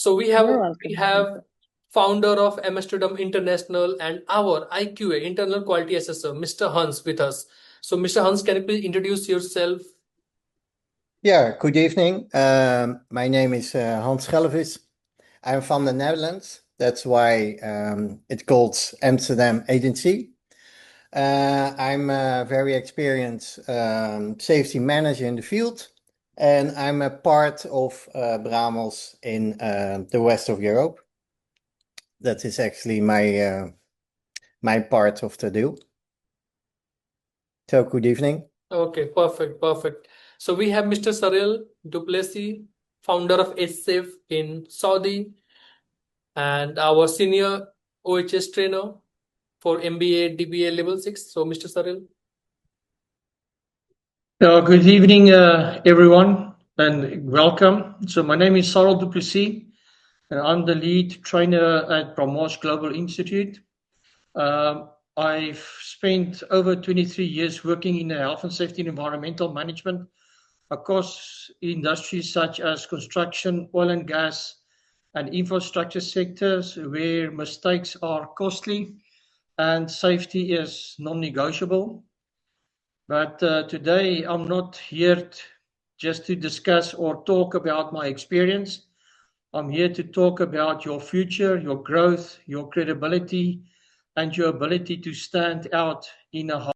So we You're have welcome. founder of Amsterdam International and our IQA internal quality assessor, Mr. Hans, with us. So Mr. Hans, can you please introduce yourself? Yeah, good evening. My name is Hans Schellevis. I'm from the Netherlands. That's why it's called Amsterdam Agency. I'm a very experienced safety manager in the field, and I'm a part of Bramels in the west of Europe. That is actually my part of the deal. So good evening. Okay, perfect. So we have Mr. Saril Duplessis, founder of SSAFE in Saudi, and our senior OHS trainer for MBA, DBA level 6. So Mr. Saril. Good evening, everyone, and welcome. So my name is Sarel Duplessis, and I'm the lead trainer at Bramels Global Institute. I've spent over 23 years working in the health and safety and environmental management across industries such as construction, oil and gas, and infrastructure sectors where mistakes are costly and safety is non-negotiable. But today I'm not here just to discuss or talk about my experience. I'm here to talk about your future, your growth, your credibility, and your ability to stand out in a